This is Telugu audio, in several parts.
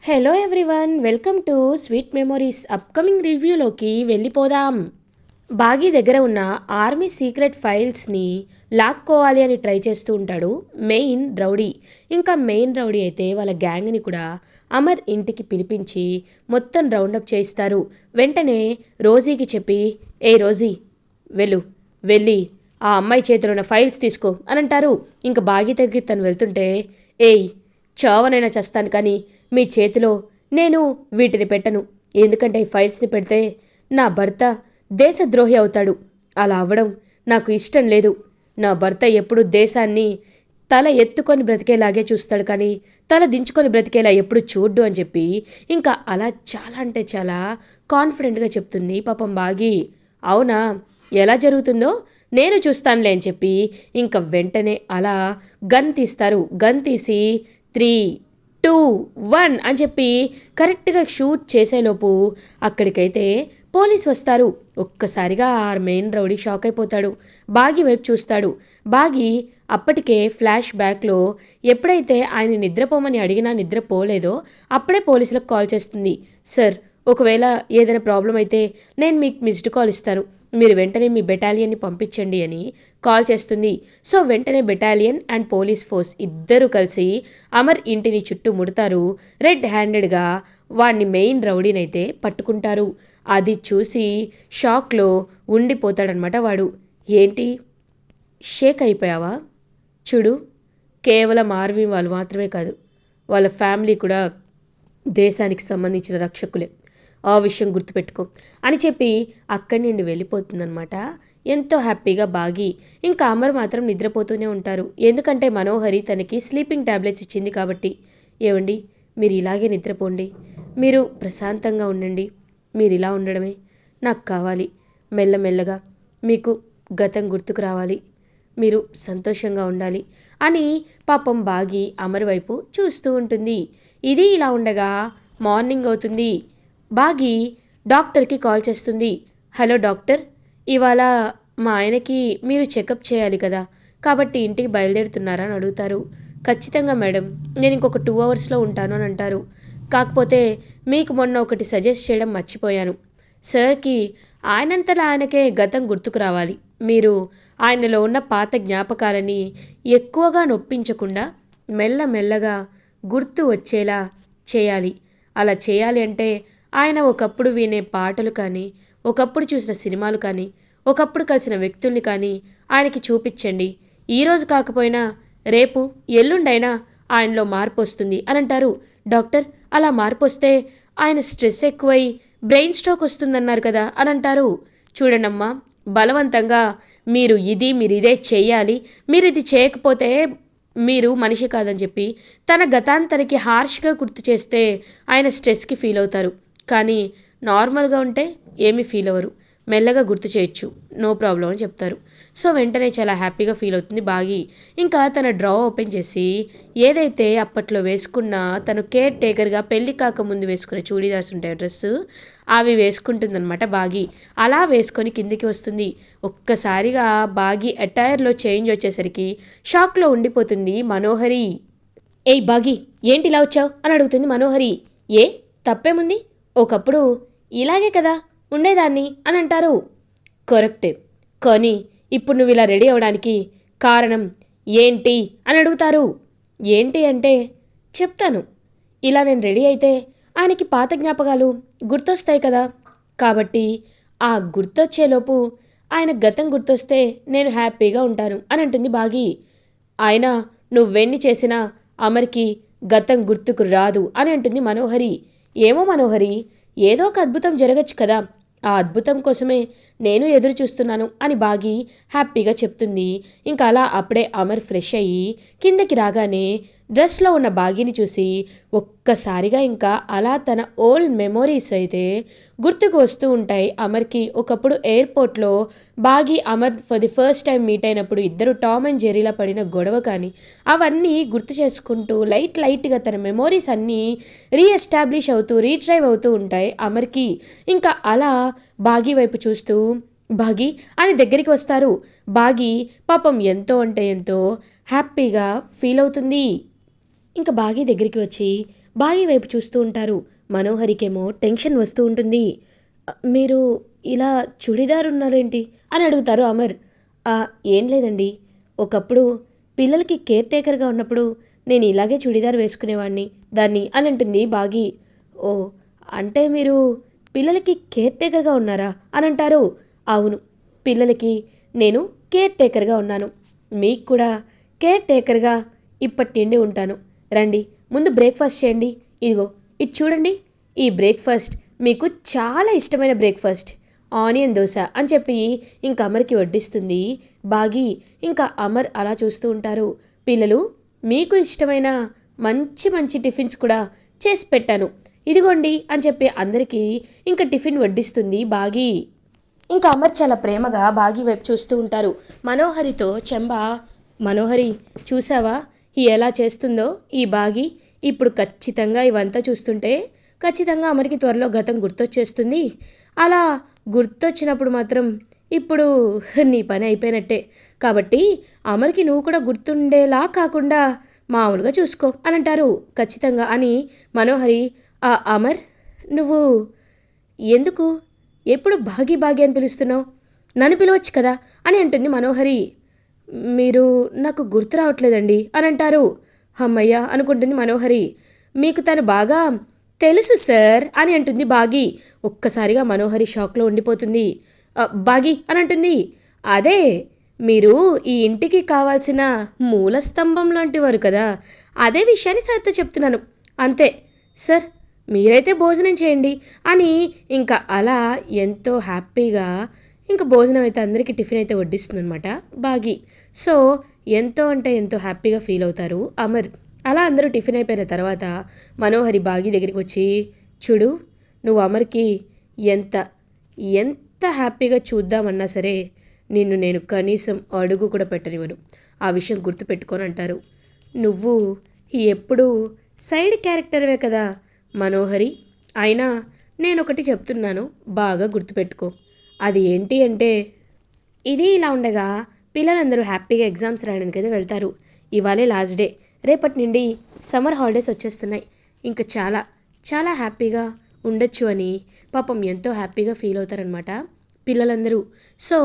Hello everyone, welcome to sweet memories. Upcoming రివ్యూలోకి వెళ్ళిపోదాం. బాగీ దగ్గర ఉన్న ఆర్మీ సీక్రెట్ ఫైల్స్ని లాక్కోవాలి అని ట్రై చేస్తూ ఉంటాడు మెయిన్ రౌడీ. ఇంకా మెయిన్ రౌడీ అయితే వాళ్ళ గ్యాంగ్ని కూడా అమర్ ఇంటికి పిలిపించి మొత్తం రౌండప్ చేయిస్తారు. వెంటనే రోజీకి చెప్పి, ఏ రోజీ, వెళ్ళి ఆ అమ్మాయి చేతిలో ఉన్న ఫైల్స్ తీసుకో అని అంటారు. ఇంకా బాగీ దగ్గరికి తను వెళ్తుంటే, ఏయ్, చావనైనా చస్తాను కానీ మీ చేతిలో నేను వీటిని పెట్టను. ఎందుకంటే ఈ ఫైల్స్ని పెడితే నా భర్త దేశద్రోహి అవుతాడు. అలా అవ్వడం నాకు ఇష్టం లేదు. నా భర్త ఎప్పుడు దేశాన్ని తల ఎత్తుకొని బ్రతికేలాగే చూస్తాడు కానీ తల దించుకొని బ్రతికేలా ఎప్పుడు చూడ్డు అని చెప్పి ఇంకా అలా చాలా అంటే చాలా కాన్ఫిడెంట్గా చెప్తుంది పాపం బాగి. అవునా, ఎలా జరుగుతుందో నేను చూస్తానులే అని చెప్పి ఇంకా వెంటనే అలా గన్ తీస్తారు. గన్ తీసి 3, 2, 1 అని చెప్పి కరెక్ట్గా షూట్ చేసేలోపు అక్కడికైతే పోలీస్ వస్తారు. ఒక్కసారిగా ఆ మెయిన్ రౌడీ షాక్ అయిపోతాడు. బాగి వైపు చూస్తాడు. బాగి అప్పటికే ఫ్లాష్ బ్యాక్లో ఎప్పుడైతే ఆయన నిద్రపోమని అడిగినా నిద్రపోలేదో అప్పుడే పోలీసులకు కాల్ చేస్తుంది. సార్, ఒకవేళ ఏదైనా ప్రాబ్లం అయితే నేను మీకు మిస్డ్ కాల్ ఇస్తాను, మీరు వెంటనే మీ బెటాలియన్ని పంపించండి అని కాల్ చేస్తుంది. సో వెంటనే బెటాలియన్ అండ్ పోలీస్ ఫోర్స్ ఇద్దరు కలిసి అమర్ ఇంటిని చుట్టూ ముడతారు. రెడ్ హ్యాండెడ్గా వాడిని మెయిన్ రౌడీనైతే పట్టుకుంటారు. అది చూసి షాక్లో ఉండిపోతాడనమాట వాడు. ఏంటి, షేక్ అయిపోయావా? చూడు, కేవలం ఆర్మీ వాళ్ళు మాత్రమే కాదు, వాళ్ళ ఫ్యామిలీ కూడా దేశానికి సంబంధించిన రక్షకులే, ఆ విషయం గుర్తుపెట్టుకో అని చెప్పి అక్కడి నుండి వెళ్ళిపోతుందనమాట ఎంతో హ్యాపీగా బాగి. ఇంకా అమర్ మాత్రం నిద్రపోతూనే ఉంటారు. ఎందుకంటే మనోహరి తనకి స్లీపింగ్ ట్యాబ్లెట్స్ ఇచ్చింది కాబట్టి. ఏవండి, మీరు ఇలాగే నిద్రపోండి, మీరు ప్రశాంతంగా ఉండండి, మీరు ఇలా ఉండడమే నాకు కావాలి. మెల్లమెల్లగా మీకు గతం గుర్తుకు రావాలి, మీరు సంతోషంగా ఉండాలి అని పాపం బాగి అమర్ వైపు చూస్తూ ఉంటుంది. ఇది ఇలా ఉండగా మార్నింగ్ అవుతుంది. బాగి డాక్టర్కి కాల్ చేస్తుంది. హలో డాక్టర్, ఇవాళ మా ఆయనకి మీరు చెకప్ చేయాలి కదా, కాబట్టి ఇంటికి బయలుదేరుతున్నారా అని అడుగుతారు. ఖచ్చితంగా మేడం, నేను ఇంకొక 2 అవర్స్లో ఉంటాను అని అంటారు. కాకపోతే మీకు మొన్న ఒకటి సజెస్ట్ చేయడం మర్చిపోయాను. సార్కి ఆయనంతలా ఆయనకే గతం గుర్తుకు రావాలి. మీరు ఆయనలో ఉన్న పాత జ్ఞాపకాలని ఎక్కువగా నొప్పించకుండా మెల్లమెల్లగా గుర్తు వచ్చేలా చేయాలి. అలా చేయాలి అంటే ఆయన ఒకప్పుడు వినే పాటలు కానీ, ఒకప్పుడు చూసిన సినిమాలు కానీ, ఒకప్పుడు కలిసిన వ్యక్తుల్ని కానీ ఆయనకి చూపించండి. ఈరోజు కాకపోయినా రేపు ఎల్లుండైనా ఆయనలో మార్పు వస్తుంది అని అంటారు. డాక్టర్, అలా మార్పు వస్తే ఆయన స్ట్రెస్ ఎక్కువై బ్రెయిన్ స్ట్రోక్ వస్తుందన్నారు కదా అని అంటారు. చూడండమ్మా, బలవంతంగా మీరు ఇదే చేయాలి, మీరు ఇది చేయకపోతే మీరు మనిషి కాదని చెప్పి తన గతాంతరికి హార్ష్గా గుర్తు చేస్తే ఆయన స్ట్రెస్కి ఫీల్ అవుతారు. కానీ నార్మల్గా ఉంటే ఏమీ ఫీల్ అవ్వరు, మెల్లగా గుర్తు చేయొచ్చు, నో ప్రాబ్లం అని చెప్తారు. సో వెంటనే చాలా హ్యాపీగా ఫీల్ అవుతుంది బాగి. ఇంకా తన డ్రా ఓపెన్ చేసి ఏదైతే అప్పట్లో వేసుకున్న తను కేర్ టేకర్గా పెళ్లి కాకముందు వేసుకునే చూడీదార్స్ ఉంటాయి డ్రెస్సు, అవి వేసుకుంటుందన్నమాట బాగి. అలా వేసుకొని కిందికి వస్తుంది. ఒక్కసారిగా బాగి అటైర్లో చేంజ్ వచ్చేసరికి షాక్లో ఉండిపోతుంది మనోహరి. ఏయ్ బాగి, ఏంటి ఇలా వచ్చావు అని అడుగుతుంది మనోహరి. ఏ తప్పేముంది, ఒకప్పుడు ఇలాగే కదా ఉండేదాన్ని అని అంటారు. కరెక్టే, కానీ ఇప్పుడు నువ్వు ఇలా రెడీ అవడానికి కారణం ఏంటి అని అడుగుతారు. ఏంటి అంటే చెప్తాను. ఇలా నేను రెడీ అయితే ఆయనకి పాత జ్ఞాపకాలు గుర్తొస్తాయి కదా, కాబట్టి ఆ గుర్తొచ్చేలోపు ఆయన గతం గుర్తొస్తే నేను హ్యాపీగా ఉంటాను అని అంటుంది బాగి. ఆయన నువ్వెన్ని చేసినా అమర్కి గతం గుర్తుకు రాదు అని అంటుంది మనోహరి. ఏమో మనోహరి, ఏదో ఒక అద్భుతం జరగచ్చు కదా, ఆ అద్భుతం కోసమే నేను ఎదురు చూస్తున్నాను అని బాగి హ్యాపీగా చెప్తుంది. ఇంకా అలా అప్పుడే అమర్ ఫ్రెష్ అయ్యి కిందకి రాగానే డ్రెస్లో ఉన్న బాగిని చూసి ఒక్కసారిగా ఇంకా అలా తన ఓల్డ్ మెమొరీస్ అయితే గుర్తుకు వస్తూ ఉంటాయి అమర్కి. ఒకప్పుడు ఎయిర్పోర్ట్లో Bagi Amar for the first time meet అయినప్పుడు ఇద్దరు టామ్ అండ్ జెర్రీలా పడిన గొడవ కానీ అవన్నీ గుర్తు చేసుకుంటూ లైట్గా తన మెమొరీస్ అన్నీ రీఎస్టాబ్లిష్ అవుతూ రీట్రైవ్ అవుతూ ఉంటాయి అమర్కి. ఇంకా అలా బాగి వైపు చూస్తూ బాగి అని దగ్గరికి వస్తారు. బాగి పాపం ఎంతో అంటే ఎంతో హ్యాపీగా ఫీల్ అవుతుంది. ఇంకా బాగి దగ్గరికి వచ్చి, బాగి వైపు చూస్తూ ఉంటారు. మనోహరికేమో టెన్షన్ వస్తూ ఉంటుంది. మీరు ఇలా చుడిదార్ ఉన్నారేంటి అని అడుగుతారు అమర్. "ఆ, ఏం లేదండి. ఒకప్పుడు పిల్లలకి కేర్ టేకర్గా ఉన్నప్పుడు నేను ఇలాగే చుడిదార్ వేసుకునేవాడిని దాన్ని" అని అంటుంది బాగి. "ఓ, అంటే మీరు పిల్లలకి కేర్ టేకర్గా ఉన్నారా" అని అంటారు. "అవును, పిల్లలకి నేను కేర్ టేకర్గా ఉన్నాను. మీకు కూడా కేర్ టేకర్గా ఇప్పటి నుండి ఉంటాను. రండి, ముందు బ్రేక్ఫాస్ట్ చేయండి. ఇదిగో ఇది చూడండి, ఈ బ్రేక్ఫాస్ట్ మీకు చాలా ఇష్టమైన బ్రేక్ఫాస్ట్, ఆనియన్ దోశ" అని చెప్పి ఇంకా అమర్కి వడ్డిస్తుంది బాగి. ఇంకా అమర్ అలా చూస్తూ ఉంటారు. "పిల్లలు, మీకు ఇష్టమైన మంచి మంచి టిఫిన్స్ కూడా చేసి పెట్టాను, ఇదిగోండి" అని చెప్పి అందరికీ ఇంకా టిఫిన్ వడ్డిస్తుంది బాగి. ఇంకా అమర్ చాలా ప్రేమగా బాగి వైపు చూస్తూ ఉంటారు. మనోహరితో చెంబ, "మనోహరి, చూసావా ఎలా చేస్తుందో ఈ బాగి? ఇప్పుడు ఖచ్చితంగా ఇవంతా చూస్తుంటే ఖచ్చితంగా అమర్కి త్వరలో గతం గుర్తొచ్చేస్తుంది. అలా గుర్తొచ్చినప్పుడు మాత్రం ఇప్పుడు నీ పని అయిపోయినట్టే. కాబట్టి అమర్కి నువ్వు కూడా గుర్తుండేలా కాకుండా మామూలుగా చూసుకో" అని అంటారు. "ఖచ్చితంగా" అని మనోహరి. అమర్, నువ్వు ఎందుకు ఎప్పుడు బాగి బాగి అని పిలుస్తున్నావు? నన్ను పిలవచ్చు కదా" అని అంటుంది మనోహరి. "మీరు నాకు గుర్తు రావట్లేదండి" అని అంటారు. "అమ్మయ్య" అనుకుంటుంది మనోహరి. "మీకు తను బాగా తెలుసు సార్" అని అంటుంది బాగి. ఒక్కసారిగా మనోహరి షాక్లో ఉండిపోతుంది. "బాగి" అని అంటుంది. "అదే, మీరు ఈ ఇంటికి కావాల్సిన మూల స్తంభం లాంటి వారు కదా, అదే విషయాన్ని సార్తో చెప్తున్నాను, అంతే. సార్, మీరైతే భోజనం చేయండి" అని ఇంకా అలా ఎంతో హ్యాపీగా ఇంకా భోజనం అయితే అందరికీ టిఫిన్ అయితే వడ్డిస్తుందనమాట బాగి. సో ఎంతో అంటే ఎంతో హ్యాపీగా ఫీల్ అవుతారు అమర్. అలా అందరూ టిఫిన్ అయిపోయిన తర్వాత మనోహరి బాగి దగ్గరికి వచ్చి, "చూడు, నువ్వు అమర్కి ఎంత ఎంత హ్యాపీగా చూద్దామన్నా సరే నిన్ను నేను కనీసం అడుగు కూడా పెట్టనివ్వను, ఆ విషయం గుర్తుపెట్టుకొని" అంటారు. "నువ్వు ఎప్పుడూ సైడ్ క్యారెక్టర్వే కదా మనోహరి, అయినా నేనొకటి చెప్తున్నాను, బాగా గుర్తుపెట్టుకో. అది ఏంటి అంటే..." ఇది ఇలా ఉండగా పిల్లలందరూ హ్యాపీగా ఎగ్జామ్స్ రాయడానికైతే వెళ్తారు. ఇవాళే లాస్ట్ డే, రేపటి నుండి సమ్మర్ హాలిడేస్ వచ్చేస్తున్నాయి. ఇంకా చాలా చాలా హ్యాపీగా ఉండొచ్చు అని పాపం ఎంతో హ్యాపీగా ఫీల్ అవుతారనమాట పిల్లలందరూ. సో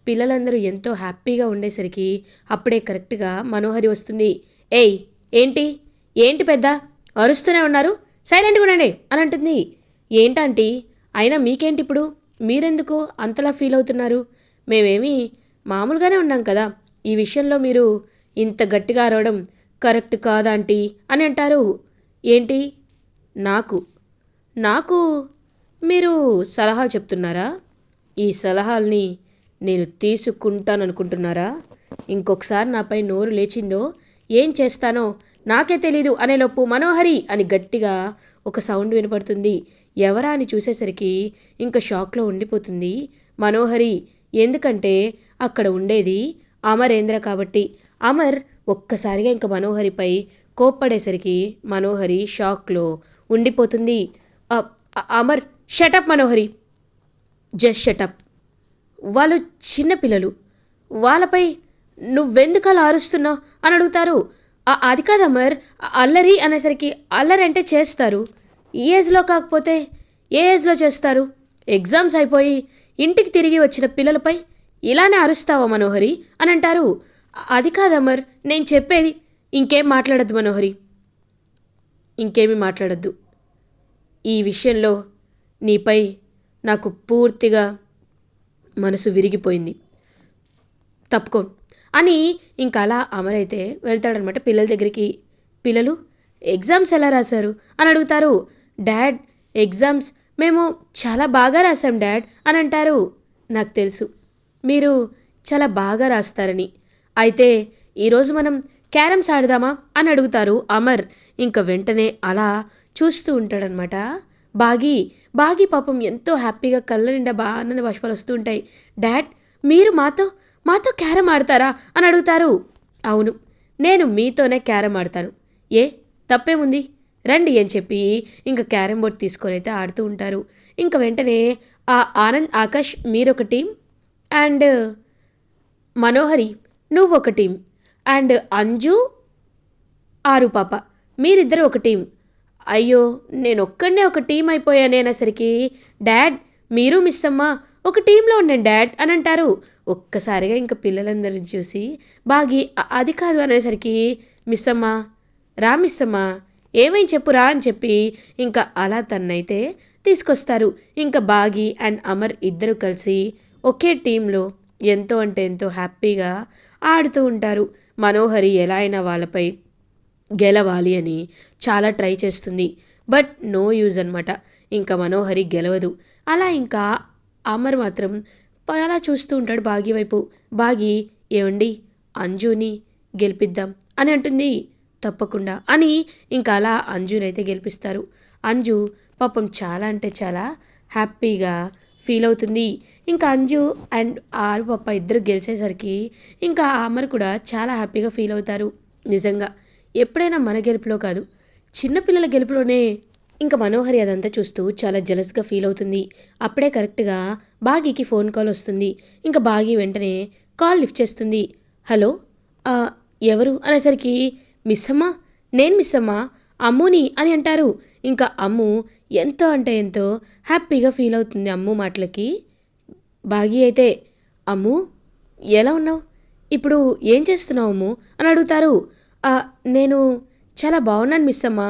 పిల్లలందరూ ఎంతో హ్యాపీగా ఉండేసరికి అప్పుడే కరెక్ట్గా మనోహరి వస్తుంది. "ఏయ్, ఏంటి ఏంటి పెద్ద అరుస్తూనే ఉన్నారు, సైలెంట్గా ఉండండి" అని అంటుంది. "ఏంటంటీ, అయినా మీకేంటి ఇప్పుడు? మీరెందుకు అంతలా ఫీల్ అవుతున్నారు? మేమేమీ మామూలుగానే ఉన్నాం కదా. ఈ విషయంలో మీరు ఇంత గట్టిగా అరవడం కరెక్ట్ కాదాంటీ" అని అంటారు. "ఏంటి, నాకు నాకు మీరు సలహాలు చెప్తున్నారా? ఈ సలహాల్ని నేను తీసుకుంటాననుకుంటున్నారా? ఇంకొకసారి నాపై నోరు లేచిందో ఏం చేస్తానో నాకే తెలీదు" అనేలోపు "మనోహరి" అని గట్టిగా ఒక సౌండ్ వినపడుతుంది. ఎవరా అని చూసేసరికి ఇంకా షాక్లో ఉండిపోతుంది మనోహరి. ఎందుకంటే అక్కడ ఉండేది అమరేంద్ర కాబట్టి. అమర్ ఒక్కసారిగా ఇంకా మనోహరిపై కోప్పడేసరికి మనోహరి షాక్లో ఉండిపోతుంది. అమర్, షటప్ మనోహరి, జస్ట్ షటప్. వాళ్ళు చిన్నపిల్లలు, వాళ్ళపై నువ్వెందుకు అలా అరుస్తున్నావు అని అడుగుతారు. "అది కాదు అమర్, అల్లరి అనేసరికి అల్లరి అంటే చేస్తారు, ఈ ఏజ్లో కాకపోతే ఏ ఏజ్లో చేస్తారు? ఎగ్జామ్స్ అయిపోయి ఇంటికి తిరిగి వచ్చిన పిల్లలపై ఇలానే అరుస్తావా మనోహరి" అని అంటారు. "అది కాదు అమర్, నేను చెప్పేది..." "ఇంకేం మాట్లాడద్దు మనోహరి, ఇంకేమీ మాట్లాడద్దు. ఈ విషయంలో నీపై నాకు పూర్తిగా మనసు విరిగిపోయింది, తప్పుకో" అని ఇంకా అలా అమర్ అయితే వెళ్తాడనమాట పిల్లల దగ్గరికి. "పిల్లలు, ఎగ్జామ్స్ ఎలా రాశారు" అని అడుగుతారు. "డాడ్, ఎగ్జామ్స్ మేము చాలా బాగా రాసాం డాడ్" అని అంటారు. "నాకు తెలుసు మీరు చాలా బాగా రాస్తారని. అయితే ఈరోజు మనం క్యారమ్స్ ఆడదామా" అని అడుగుతారు అమర్. ఇంకా వెంటనే అలా చూస్తూ ఉంటాడనమాట బాగి. బాగి పాపం ఎంతో హ్యాపీగా కళ్ళ నిండా ఆనంద బాష్పాలు వస్తూ ఉంటాయి. "డాడ్, మీరు మాతో మాతో క్యారమ్ ఆడతారా" అని అడుగుతారు. "అవును, నేను మీతోనే క్యారమ్ ఆడతాను. ఏ తప్పేముంది, రండి" అని చెప్పి ఇంకా క్యారమ్ బోర్డ్ తీసుకొని అయితే ఆడుతూ ఉంటారు. ఇంకా వెంటనే ఆనంద్, ఆకాష్ మీరొక టీం, అండ్ మనోహరి నువ్వొక టీం, అండ్ అంజు, ఆరు పాప మీరిద్దరు ఒక టీం, అయ్యో, నేనొక్కడినే ఒక టీం అయిపోయానే అనేసరికి, డాడ్ మీరు మిస్ అమ్మ ఒక టీంలో ఉండండి డాడ్ అని అంటారు. ఒక్కసారిగా ఇంక పిల్లలందరిని చూసి బాగి అది కాదు అనేసరికి, మిస్ అమ్మ రా మిస్ అమ్మ ఏమైంది చెప్పురా అని చెప్పి ఇంకా అలా తన్నైతే తీసుకొస్తారు. ఇంకా బాగి అండ్ అమర్ ఇద్దరు కలిసి ఒకే టీంలో ఎంతో అంటే ఎంతో హ్యాపీగా ఆడుతూ ఉంటారు. మనోహరి ఎలా అయినా వాళ్ళపై గెలవాలి అని చాలా ట్రై చేస్తుంది. బట్ నో యూజ్ అనమాట. ఇంకా మనోహరి గెలవదు. అలా ఇంకా అమర్ మాత్రం అలా చూస్తూ ఉంటాడు బాగి వైపు. బాగి ఏవండి అంజుని గెలిపిద్దాం అని అంటుంది. తప్పకుండా అని ఇంకా అలా అంజునైతే గెలిపిస్తారు. అంజు పాపం చాలా అంటే చాలా హ్యాపీగా ఫీల్ అవుతుంది. ఇంకా అంజు అండ్ ఆరు పాప ఇద్దరు గెలిచేసరికి ఇంకా అమర్ కూడా చాలా హ్యాపీగా ఫీల్ అవుతారు. నిజంగా ఎప్పుడైనా మన గెలుపులో కాదు, చిన్నపిల్లల గెలుపులోనే ఇంకా మనోహరి అదంతా చూస్తూ చాలా జలస్గా ఫీల్ అవుతుంది. అప్పుడే కరెక్ట్గా బాగీకి ఫోన్ కాల్ వస్తుంది. ఇంకా బాగి వెంటనే కాల్ లిఫ్ట్ చేస్తుంది. హలో, "ఆ, ఎవరు అనేసరికి, మిస్ అమ్మా నేను మిస్ అమ్మా అమ్ముని అని అంటారు. ఇంకా అమ్ము ఎంతో అంటే ఎంతో హ్యాపీగా ఫీల్ అవుతుంది అమ్ము మాటలకి. బాగి అయితే, అమ్ము ఎలా ఉన్నావు, ఇప్పుడు ఏం చేస్తున్నావు అమ్ము అని అడుగుతారు. "ఆ, నేను చాలా బాగున్నాను మిస్ అమ్మ,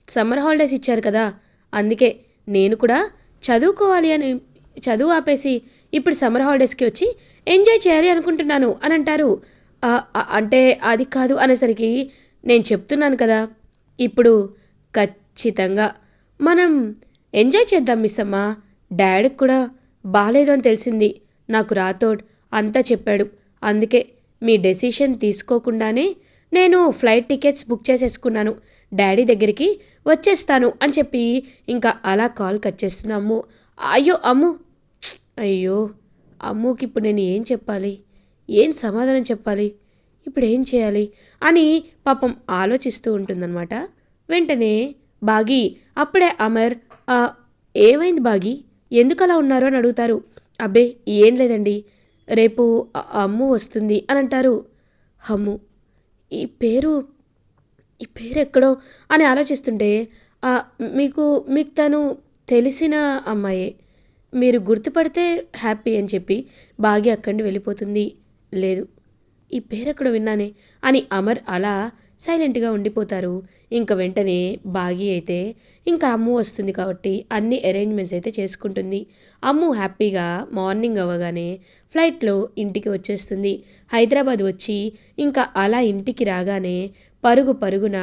సమ్మర్ హాలిడేస్ ఇచ్చారు కదా, అందుకే నేను కూడా చదువుకోవాలి అని చదువు ఆపేసి ఇప్పుడు సమ్మర్ హాలిడేస్కి వచ్చి ఎంజాయ్ చేయాలి అనుకుంటున్నాను అని అంటారు. అంటే అది కాదు అనేసరికి, నేను చెప్తున్నాను కదా, ఇప్పుడు ఖచ్చితంగా మనం ఎంజాయ్ చేద్దాం మిస్ అమ్మ, డాడీకి కూడా బాలేదు అని తెలిసింది, నాకు రాథోడ్ అంతా చెప్పాడు, అందుకే మీ డెసిషన్ తీసుకోకుండానే నేను ఫ్లైట్ టికెట్స్ బుక్ చేసేసుకున్నాను, డాడీ దగ్గరికి వచ్చేస్తాను అని చెప్పి ఇంకా అలా కాల్ కట్ చేస్తుంది అమ్ము. అయ్యో అమ్ము, అయ్యో అమ్ముకి ఇప్పుడు నేను ఏం చెప్పాలి, ఏం సమాధానం చెప్పాలి, ఇప్పుడు ఏం చేయాలి అని పాపం ఆలోచిస్తూ ఉంటుందన్నమాట. వెంటనే బాగి అప్పుడే అమర్, "ఆ, ఏమైంది బాగి, ఎందుకు అలా ఉన్నారు అని అడుగుతారు. అబ్బే ఏం లేదండి, రేపు అమ్ము వస్తుంది అని అంటారు. అమ్ము, ఈ పేరు ఈ పేరు ఎక్కడో అని ఆలోచిస్తుంటే, "ఆ, మీకు మీకు తను తెలిసిన అమ్మాయే, మీరు గుర్తుపడితే హ్యాపీ" అని చెప్పి బాగి అక్కడి నుండి వెళ్ళిపోతుంది. లేదు, ఈ పేరెక్కడో విన్నానే అని అమర్ అలా సైలెంట్గా ఉండిపోతారు. ఇంక వెంటనే బాగి అయితే ఇంకా అమ్ము వస్తుంది కాబట్టి అన్ని అరేంజ్మెంట్స్ అయితే చేసుకుంటుంది. అమ్ము హ్యాపీగా మార్నింగ్ అవ్వగానే ఫ్లైట్లో ఇంటికి వచ్చేస్తుంది. హైదరాబాద్ వచ్చి ఇంకా అలా ఇంటికి రాగానే పరుగు పరుగున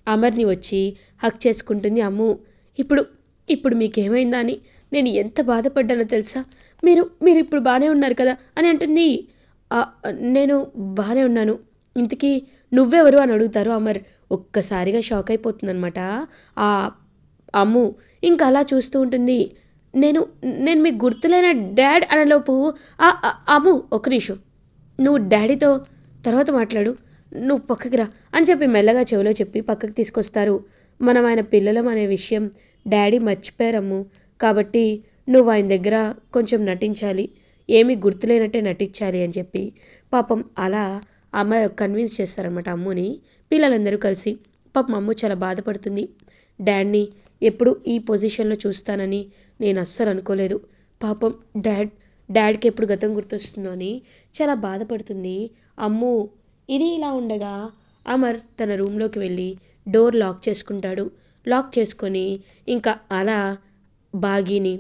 అమర్ని వచ్చి హక్ చేసుకుంటుంది అమ్ము. ఇప్పుడు ఇప్పుడు మీకేమైందా అని నేను ఎంత బాధపడ్డానో తెలుసా, మీరు మీరు ఇప్పుడు బాగానే ఉన్నారు కదా అని అంటుంది. "ఆ, నేను బాగానే ఉన్నాను, ఇంతకీ నువ్వెవరు అని అడుగుతారు అమర్. ఒక్కసారిగా షాక్ అయిపోతుందనమాట ఆ అమ్ము. ఇంకా అలా చూస్తూ ఉంటుంది. నేను నేను మీకు గుర్తులేన డాడ్ అనేలోపు, అమ్ము ఒక్క నిమిషం, నువ్వు డాడీతో తర్వాత మాట్లాడు, నువ్వు పక్కకి రా అని చెప్పి మెల్లగా చెవిలో చెప్పి పక్కకి తీసుకొస్తారు. మనం ఆయన పిల్లలం అనే విషయం డాడీ మర్చిపోయారమ్ము, కాబట్టి నువ్వు ఆయన దగ్గర కొంచెం నటించాలి, ఏమీ గుర్తులేనట్టే నటించాలి అని చెప్పి పాపం అలా అమ్మ కన్విన్స్ చేస్తారనమాట అమ్ముని. పిల్లలందరూ కలిసి పాపం అమ్ము చాలా బాధపడుతుంది. డాడ్ని ఎప్పుడు ఈ పొజిషన్లో చూస్తానని నేను అస్సలు అనుకోలేదు, పాపం డాడ్కి ఎప్పుడు గతం గుర్తొస్తుందో అని చాలా బాధపడుతుంది అమ్ము. ఇది ఇలా ఉండగా అమర్ తన రూమ్లోకి వెళ్ళి డోర్ లాక్ చేసుకుంటాడు. లాక్ చేసుకొని ఇంకా అలా బాగీని,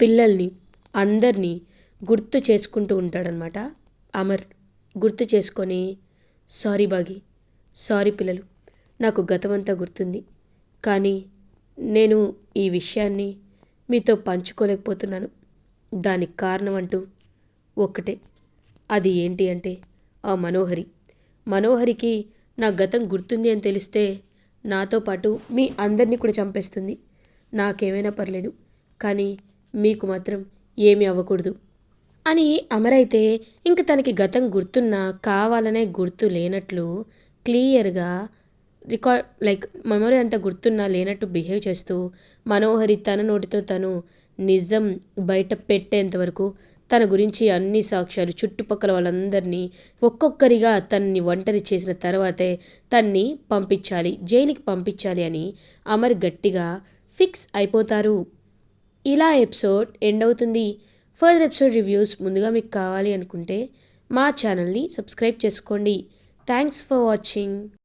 పిల్లల్ని, అందరినీ గుర్తు చేసుకుంటూ ఉంటాడనమాట అమర్. గుర్తు చేసుకొని, సారీ బాగి, సారీ పిల్లలు, నాకు గతమంతా గుర్తుంది, కానీ నేను ఈ విషయాన్ని మీతో పంచుకోలేకపోతున్నాను, దానికి కారణం అంటూ ఒక్కటే, అది ఏంటి అంటే ఆ మనోహరికి నా గతం గుర్తుంది అని తెలిస్తే నాతో పాటు మీ అందరినీ కూడా చంపేస్తుంది, నాకేమైనా పర్లేదు, కానీ మీకు మాత్రం ఏమీ అవ్వకూడదు అని అమరైతే ఇంక తనకి గతం గుర్తున్నా కావాలనే గుర్తు లేనట్లు క్లియర్గా లైక్ మెమరీ అంతా గుర్తున్నా లేనట్టు బిహేవ్ చేస్తూ మనోహరి తన నోటితో తను నిజం బయట పెట్టేంత వరకు తన గురించి అన్ని సాక్ష్యాలు చుట్టుపక్కల వాళ్ళందరినీ ఒక్కొక్కరిగా తన్ని ఒంటరి చేసిన తర్వాతే తన్ని పంపించాలి, జైలుకి పంపించాలి అని అమర్ గట్టిగా ఫిక్స్ అయిపోతారు. ఇలా ఎపిసోడ్ ఎండ్ అవుతుంది. ఫర్దర్ ఎపిసోడ్ రివ్యూస్ ముందుగా మీకు కావాలి అనుకుంటే మా ఛానల్ని సబ్స్క్రైబ్ చేసుకోండి. Thanks for watching.